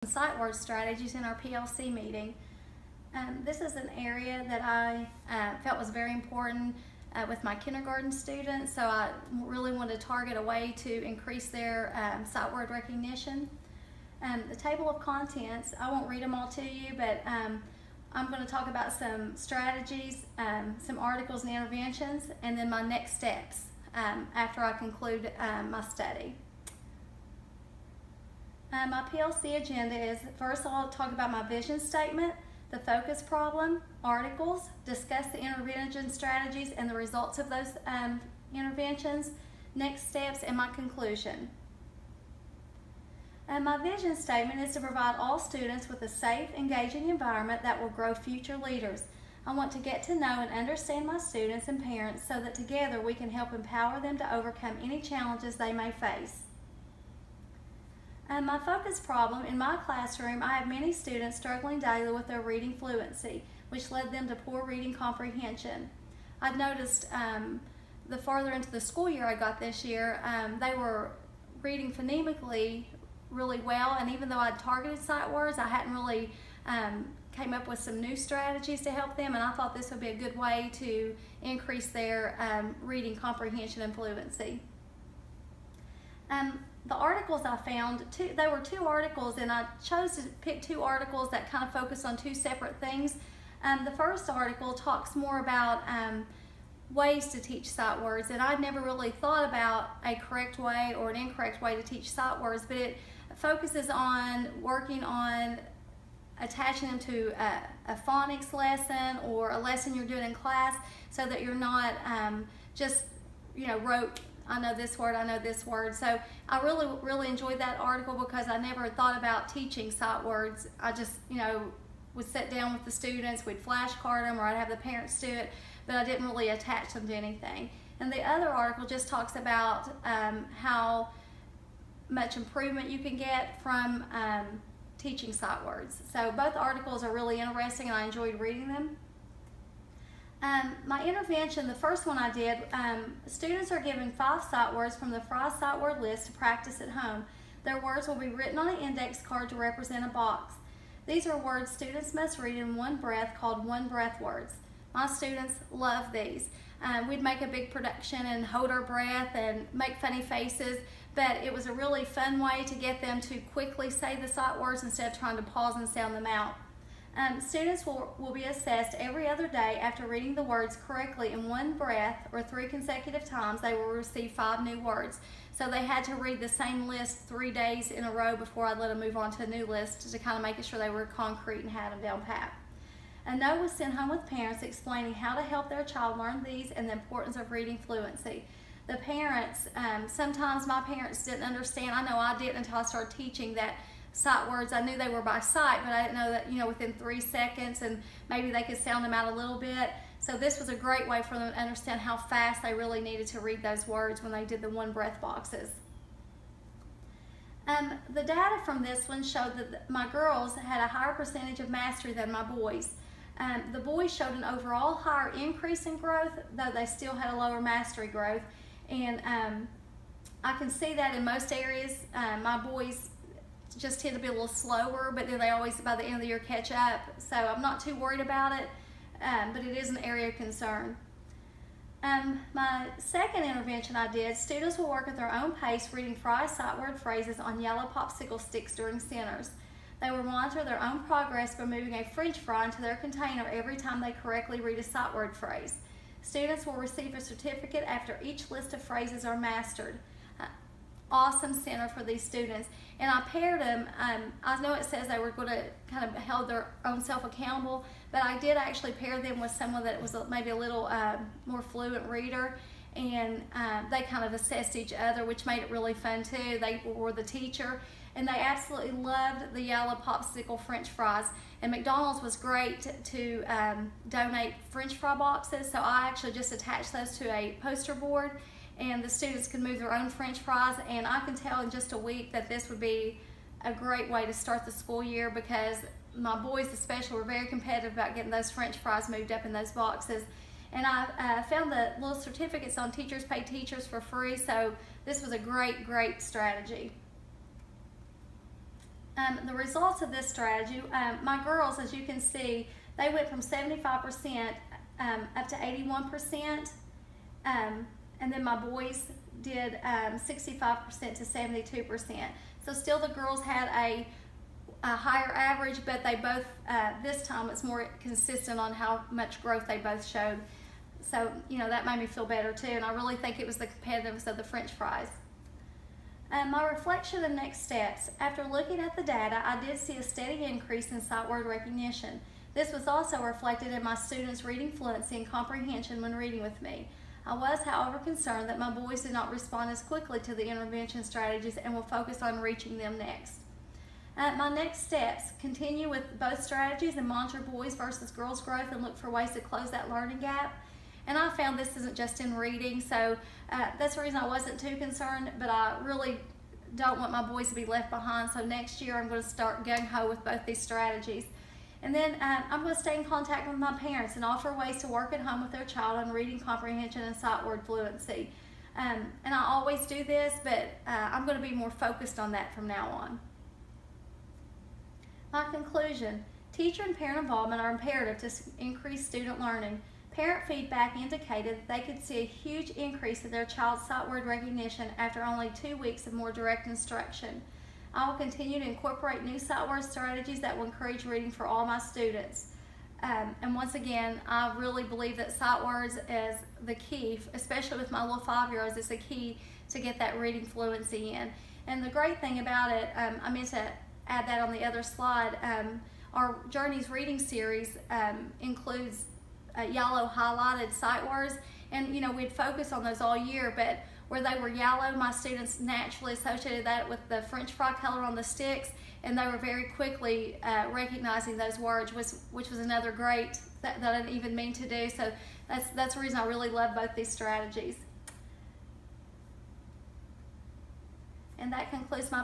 Sight Words strategies in our PLC meeting. This is an area that I felt was very important with my kindergarten students, so I really wanted to target a way to increase their sight word recognition. The table of contents, I won't read them all to you, but I'm going to talk about some strategies, some articles and interventions, and then my next steps after I conclude my study. My PLC agenda is, first I'll talk about my vision statement, the focus problem, articles, discuss the intervention strategies and the results of those interventions, next steps, and my conclusion. My vision statement is to provide all students with a safe, engaging environment that will grow future leaders. I want to get to know and understand my students and parents so that together we can help empower them to overcome any challenges they may face. My focus problem, in my classroom, I have many students struggling daily with their reading fluency, which led them to poor reading comprehension. I've noticed the farther into the school year I got this year, they were reading phonemically really well, and even though I'd targeted sight words, I hadn't really came up with some new strategies to help them, and I thought this would be a good way to increase their reading comprehension and fluency. The articles I found, there were two articles, and I chose to pick two articles that kind of focus on two separate things. The first article talks more about ways to teach sight words, and I'd never really thought about a correct way or an incorrect way to teach sight words, but it focuses on working on attaching them to a phonics lesson or a lesson you're doing in class, so that you're not just, wrote, I know this word. So I really enjoyed that article because I never thought about teaching sight words. I just, would sit down with the students, we'd flashcard them, or I'd have the parents do it, but I didn't really attach them to anything. And the other article just talks about how much improvement you can get from teaching sight words. So both articles are really interesting, and I enjoyed reading them. My intervention, the first one I did, students are given 5 sight words from the Fry sight word list to practice at home. Their words will be written on an index card to represent a box. These are words students must read in one breath, called one breath words. My students love these. We'd make a big production and hold our breath and make funny faces, but it was a really fun way to get them to quickly say the sight words instead of trying to pause and sound them out. Students will be assessed every other day after reading the words correctly in one breath or 3 consecutive times. They will receive 5 new words. So they had to read the same list 3 days in a row before I'd let them move on to a new list to kind of make sure they were concrete and had them down pat. A note was sent home with parents explaining how to help their child learn these and the importance of reading fluency. The parents, sometimes my parents didn't understand. I know I didn't until I started teaching that sight words. I knew they were by sight, but I didn't know that, within 3 seconds, and maybe they could sound them out a little bit. So this was a great way for them to understand how fast they really needed to read those words when they did the one breath boxes. The data from this one showed that my girls had a higher percentage of mastery than my boys. The boys showed an overall higher increase in growth, though they still had a lower mastery growth. And I can see that in most areas. My boys just tend to be a little slower, but then they always, by the end of the year, catch up. So I'm not too worried about it, but it is an area of concern. My second intervention I did, students will work at their own pace reading Fry sight word phrases on yellow popsicle sticks during centers. They will monitor their own progress by moving a French fry into their container every time they correctly read a sight word phrase. Students will receive a certificate after each list of phrases are mastered. Awesome center for these students. And I paired them, I know it says they were going to kind of hold their own self accountable, but I did actually pair them with someone that was maybe a little more fluent reader, and they kind of assessed each other, which made it really fun too. They were the teacher, and they absolutely loved the yellow popsicle French fries. And McDonald's was great to donate French fry boxes, so I actually just attached those to a poster board, and the students could move their own French fries. And I can tell in just a week that this would be a great way to start the school year, because my boys especially were very competitive about getting those French fries moved up in those boxes. And I found the little certificates on Teachers Pay Teachers for free, so this was a great strategy. The results of this strategy, my girls, as you can see, they went from 75% up to 81%, and then my boys did 65% to 72%. So still the girls had a higher average, but they both, this time it's more consistent on how much growth they both showed. So, that made me feel better too, and I really think it was the competitiveness of the French fries. My reflection and next steps. After looking at the data, I did see a steady increase in sight word recognition. This was also reflected in my students' reading fluency and comprehension when reading with me. I was, however, concerned that my boys did not respond as quickly to the intervention strategies and will focus on reaching them next. My next steps, continue with both strategies and monitor boys versus girls growth and look for ways to close that learning gap. And I found this isn't just in reading, so that's the reason I wasn't too concerned, but I really don't want my boys to be left behind. So next year I'm going to start gung-ho with both these strategies. And then I'm going to stay in contact with my parents and offer ways to work at home with their child on reading comprehension and sight word fluency. And I always do this, but I'm going to be more focused on that from now on. My conclusion, teacher and parent involvement are imperative to increase student learning. Parent feedback indicated that they could see a huge increase in their child's sight word recognition after only 2 weeks of more direct instruction. I will continue to incorporate new sight word strategies that will encourage reading for all my students. And once again, I really believe that sight words is the key, especially with my little 5-year-olds, it's the key to get that reading fluency in. And the great thing about it, I meant to add that on the other slide, our Journeys reading series includes yellow highlighted sight words, and we'd focus on those all year, but where they were yellow, my students naturally associated that with the French fry color on the sticks, and they were very quickly recognizing those words, which was another great that I didn't even mean to do. So that's the reason I really love both these strategies. And that concludes my